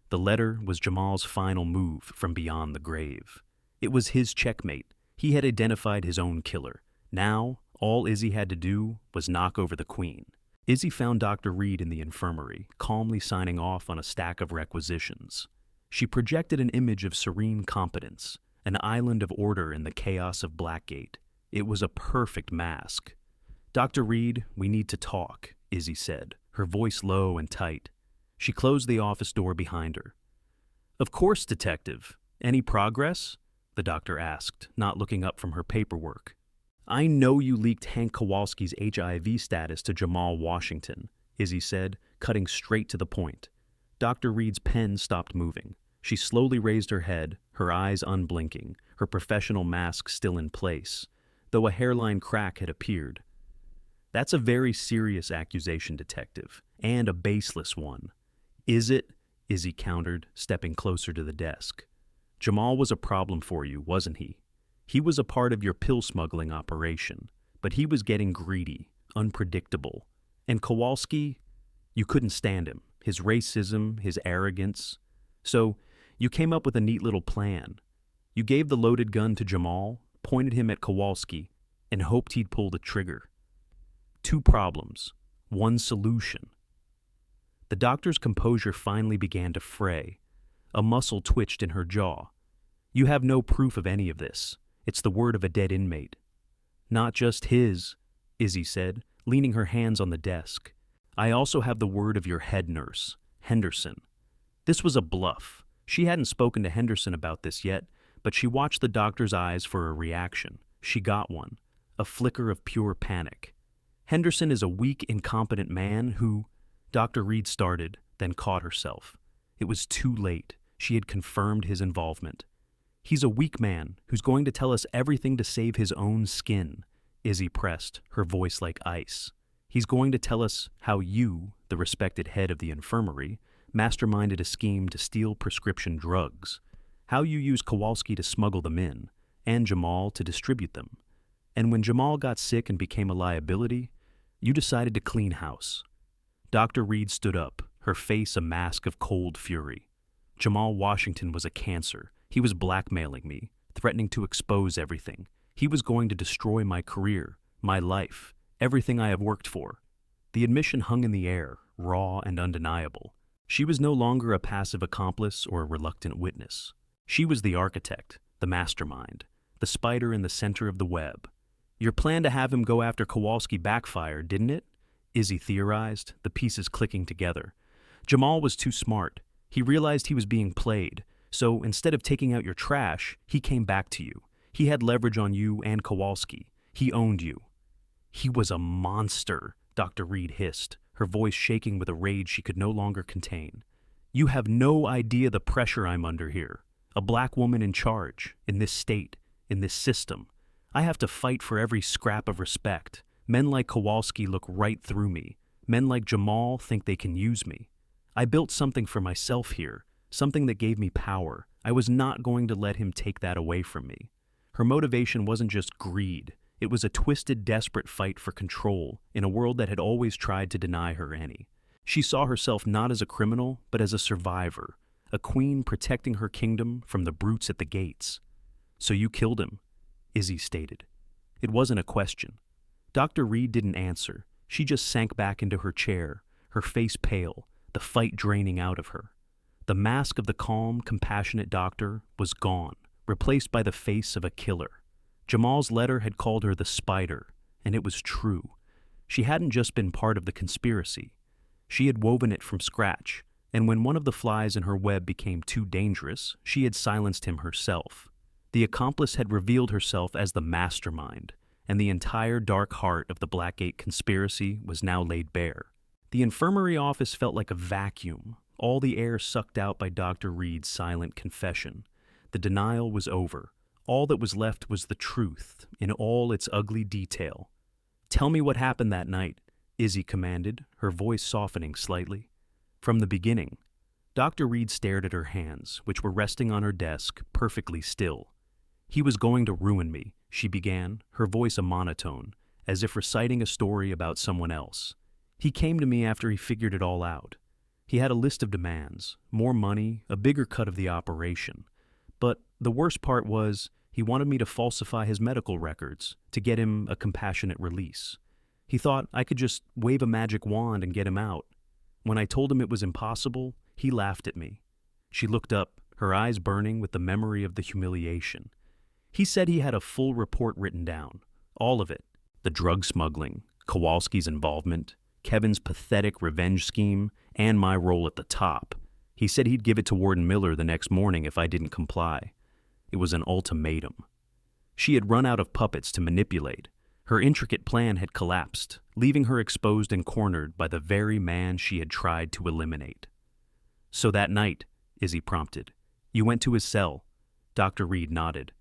S1: The letter was Jamal's final move from beyond the grave. It was his checkmate. He had identified his own killer. Now, all Izzy had to do was knock over the queen. Izzy found Dr. Reed in the infirmary, calmly signing off on a stack of requisitions. She projected an image of serene competence, an island of order in the chaos of Blackgate. It was a perfect mask. "Dr. Reed, we need to talk," Izzy said, her voice low and tight. She closed the office door behind her. "Of course, Detective. Any progress?" the doctor asked, not looking up from her paperwork. "I know you leaked Hank Kowalski's HIV status to Jamal Washington," Izzy said, cutting straight to the point. Dr. Reed's pen stopped moving. She slowly raised her head, her eyes unblinking, her professional mask still in place, though a hairline crack had appeared. "That's a very serious accusation, Detective, and a baseless one." "Is it?" Izzy countered, stepping closer to the desk. "Jamal was a problem for you, wasn't he? He was a part of your pill smuggling operation, but he was getting greedy, unpredictable. And Kowalski, you couldn't stand him, his racism, his arrogance. So you came up with a neat little plan. You gave the loaded gun to Jamal, pointed him at Kowalski, and hoped he'd pull the trigger. 2 problems, 1 solution." The doctor's composure finally began to fray. A muscle twitched in her jaw. "You have no proof of any of this. It's the word of a dead inmate." "Not just his," Izzy said, leaning her hands on the desk. "I also have the word of your head nurse, Henderson." This was a bluff. She hadn't spoken to Henderson about this yet, but she watched the doctor's eyes for a reaction. She got one, a flicker of pure panic. "Henderson is a weak, incompetent man who—" Dr. Reed started, then caught herself. It was too late. She had confirmed his involvement. "He's a weak man who's going to tell us everything to save his own skin," Izzy pressed, her voice like ice. "He's going to tell us how you, the respected head of the infirmary, masterminded a scheme to steal prescription drugs, how you used Kowalski to smuggle them in, and Jamal to distribute them. And when Jamal got sick and became a liability, You decided to clean house. Dr. Reed stood up, her face a mask of cold fury. Jamal Washington was a cancer. He was blackmailing me, threatening to expose everything. He was going to destroy my career, my life, everything I have worked for. The admission hung in the air, raw and undeniable. She was no longer a passive accomplice or a reluctant witness. She was the architect, the mastermind, the spider in the center of the web. Your plan to have him go after Kowalski backfired, didn't it? Izzy theorized, the pieces clicking together. Jamal was too smart. He realized he was being played, so instead of taking out your trash, he came back to you. He had leverage on you and Kowalski. He owned you. He was a monster, Dr. Reed hissed, her voice shaking with a rage she could no longer contain. You have no idea the pressure I'm under here. A black woman in charge, in this state, in this system. I have to fight for every scrap of respect. Men like Kowalski look right through me. Men like Jamal think they can use me. I built something for myself here, something that gave me power. I was not going to let him take that away from me. Her motivation wasn't just greed. It was a twisted, desperate fight for control in a world that had always tried to deny her any. She saw herself not as a criminal, but as a survivor, a queen protecting her kingdom from the brutes at the gates. So you killed him, Izzy stated. It wasn't a question. Dr. Reed didn't answer. She just sank back into her chair, her face pale, the fight draining out of her. The mask of the calm, compassionate doctor was gone, replaced by the face of a killer. Jamal's letter had called her the spider, and it was true. She hadn't just been part of the conspiracy. She had woven it from scratch, and when one of the flies in her web became too dangerous, she had silenced him herself. The accomplice had revealed herself as the mastermind, and the entire dark heart of the Blackgate conspiracy was now laid bare. The infirmary office felt like a vacuum, all the air sucked out by Dr. Reed's silent confession. The denial was over. All that was left was the truth, in all its ugly detail. Tell me what happened that night, Izzy commanded, her voice softening slightly. From the beginning. Dr. Reed stared at her hands, which were resting on her desk, perfectly still. He was going to ruin me, she began, her voice a monotone, as if reciting a story about someone else. He came to me after he figured it all out. He had a list of demands, more money, a bigger cut of the operation. But the worst part was, he wanted me to falsify his medical records to get him a compassionate release. He thought I could just wave a magic wand and get him out. When I told him it was impossible, he laughed at me. She looked up, her eyes burning with the memory of the humiliation. He said he had a full report written down, all of it. The drug smuggling, Kowalski's involvement, Kevin's pathetic revenge scheme, and my role at the top. He said he'd give it to Warden Miller the next morning if I didn't comply. It was an ultimatum. She had run out of puppets to manipulate. Her intricate plan had collapsed, leaving her exposed and cornered by the very man she had tried to eliminate. So that night, Izzy prompted, you went to his cell. Dr. Reed nodded.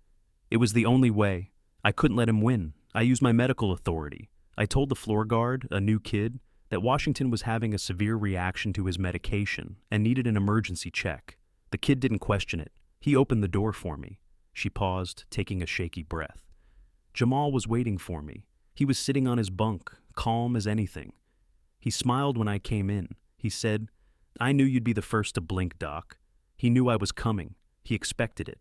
S1: It was the only way. I couldn't let him win. I used my medical authority. I told the floor guard, a new kid, that Washington was having a severe reaction to his medication and needed an emergency check. The kid didn't question it. He opened the door for me. She paused, taking a shaky breath. Jamal was waiting for me. He was sitting on his bunk, calm as anything. He smiled when I came in. He said, I knew you'd be the first to blink, Doc. He knew I was coming. He expected it.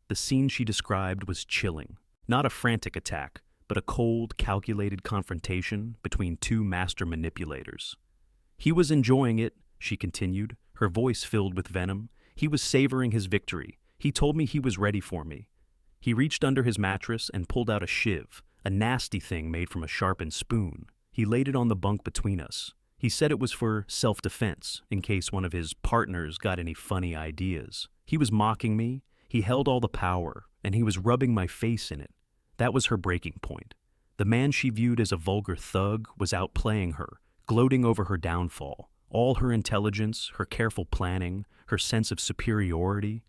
S1: The scene she described was chilling. Not a frantic attack, but a cold, calculated confrontation between two master manipulators. He was enjoying it, she continued, her voice filled with venom. He was savoring his victory. He told me he was ready for me. He reached under his mattress and pulled out a shiv, a nasty thing made from a sharpened spoon. He laid it on the bunk between us. He said it was for self-defense, in case one of his partners got any funny ideas. He was mocking me. He held all the power, and he was rubbing my face in it. That was her breaking point. The man she viewed as a vulgar thug was outplaying her, gloating over her downfall. All her intelligence, her careful planning, her sense of superiority,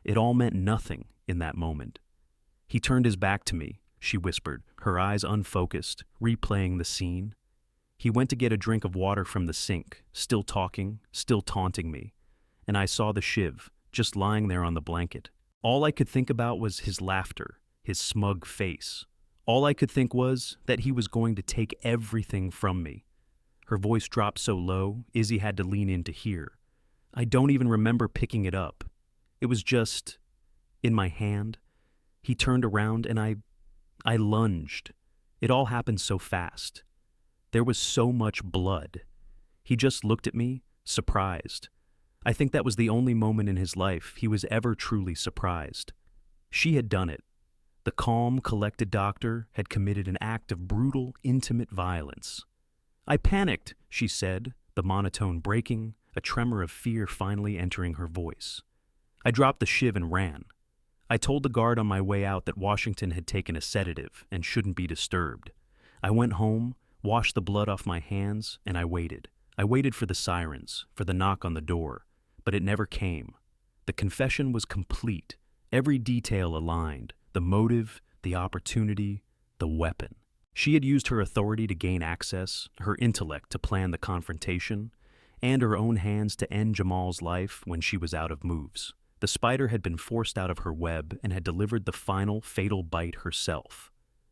S1: it all meant nothing in that moment. He turned his back to me, she whispered, her eyes unfocused, replaying the scene. He went to get a drink of water from the sink, still talking, still taunting me. And I saw the shiv, just lying there on the blanket. All I could think about was his laughter, his smug face. All I could think was that he was going to take everything from me. Her voice dropped so low, Izzy had to lean in to hear. I don't even remember picking it up. It was just in my hand. He turned around and I lunged. It all happened so fast. There was so much blood. He just looked at me, surprised. I think that was the only moment in his life he was ever truly surprised. She had done it. The calm, collected doctor had committed an act of brutal, intimate violence. I panicked, she said, the monotone breaking, a tremor of fear finally entering her voice. I dropped the shiv and ran. I told the guard on my way out that Washington had taken a sedative and shouldn't be disturbed. I went home, washed the blood off my hands, and I waited. I waited for the sirens, for the knock on the door, but it never came. The confession was complete, every detail aligned, the motive, the opportunity, the weapon. She had used her authority to gain access, her intellect to plan the confrontation, and her own hands to end Jamal's life when she was out of moves. The spider had been forced out of her web and had delivered the final, fatal bite herself.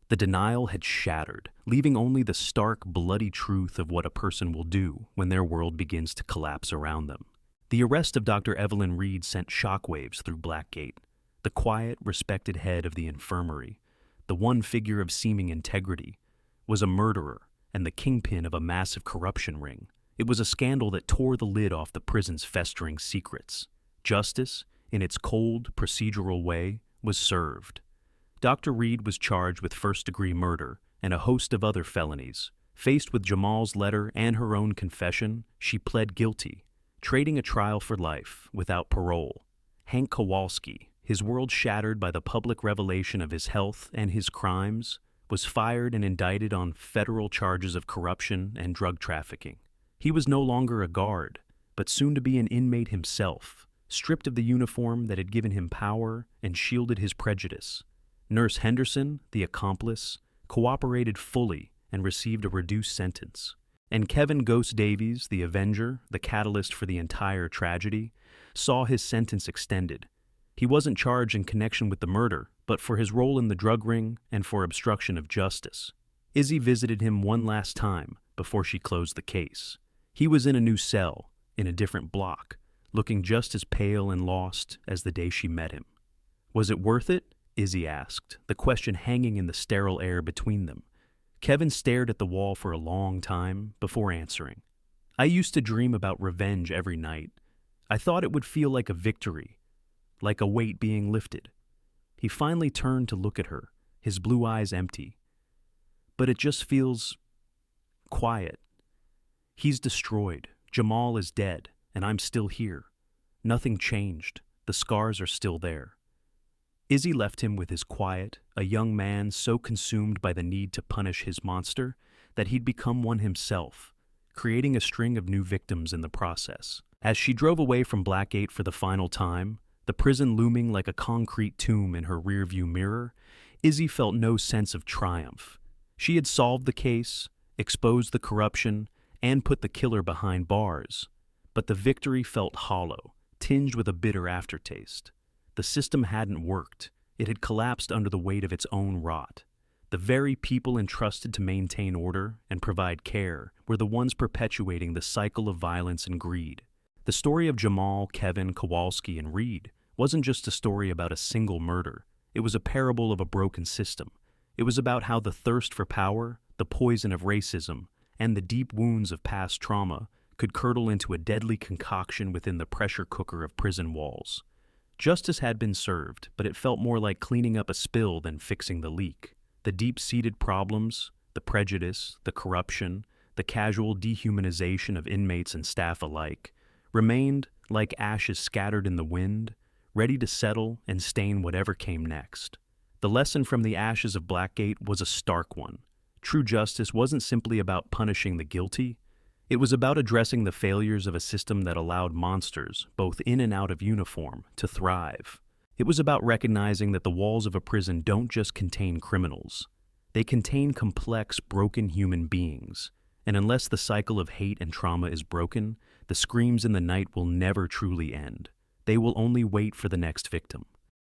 S1: The denial had shattered, leaving only the stark, bloody truth of what a person will do when their world begins to collapse around them. The arrest of Dr. Evelyn Reed sent shockwaves through Blackgate. The quiet, respected head of the infirmary, the one figure of seeming integrity, was a murderer and the kingpin of a massive corruption ring. It was a scandal that tore the lid off the prison's festering secrets. Justice, in its cold, procedural way, was served. Dr. Reed was charged with first-degree murder and a host of other felonies. Faced with Jamal's letter and her own confession, she pled guilty, trading a trial for life without parole. Hank Kowalski, his world shattered by the public revelation of his health and his crimes, was fired and indicted on federal charges of corruption and drug trafficking. He was no longer a guard, but soon to be an inmate himself, stripped of the uniform that had given him power and shielded his prejudice. Nurse Henderson, the accomplice, cooperated fully and received a reduced sentence. And Kevin Ghost Davies, the avenger, the catalyst for the entire tragedy, saw his sentence extended. He wasn't charged in connection with the murder, but for his role in the drug ring and for obstruction of justice. Izzy visited him one last time before she closed the case. He was in a new cell, in a different block, looking just as pale and lost as the day she met him. Was it worth it? Izzy asked, the question hanging in the sterile air between them. Kevin stared at the wall for a long time before answering. I used to dream about revenge every night. I thought it would feel like a victory, like a weight being lifted. He finally turned to look at her, his blue eyes empty. But it just feels quiet. He's destroyed. Jamal is dead, and I'm still here. Nothing changed. The scars are still there. Izzy left him with his quiet, a young man so consumed by the need to punish his monster that he'd become one himself, creating a string of new victims in the process. As she drove away from Blackgate for the final time, the prison looming like a concrete tomb in her rearview mirror, Izzy felt no sense of triumph. She had solved the case, exposed the corruption, and put the killer behind bars. But the victory felt hollow, tinged with a bitter aftertaste. The system hadn't worked. It had collapsed under the weight of its own rot. The very people entrusted to maintain order and provide care were the ones perpetuating the cycle of violence and greed. The story of Jamal, Kevin, Kowalski, and Reed wasn't just a story about a single murder. It was a parable of a broken system. It was about how the thirst for power, the poison of racism, and the deep wounds of past trauma could curdle into a deadly concoction within the pressure cooker of prison walls. Justice had been served, but it felt more like cleaning up a spill than fixing the leak. The deep-seated problems, the prejudice, the corruption, the casual dehumanization of inmates and staff alike, remained like ashes scattered in the wind, ready to settle and stain whatever came next. The lesson from the ashes of Blackgate was a stark one. True justice wasn't simply about punishing the guilty. It was about addressing the failures of a system that allowed monsters, both in and out of uniform, to thrive. It was about recognizing that the walls of a prison don't just contain criminals. They contain complex, broken human beings. And unless the cycle of hate and trauma is broken, the screams in the night will never truly end. They will only wait for the next victim.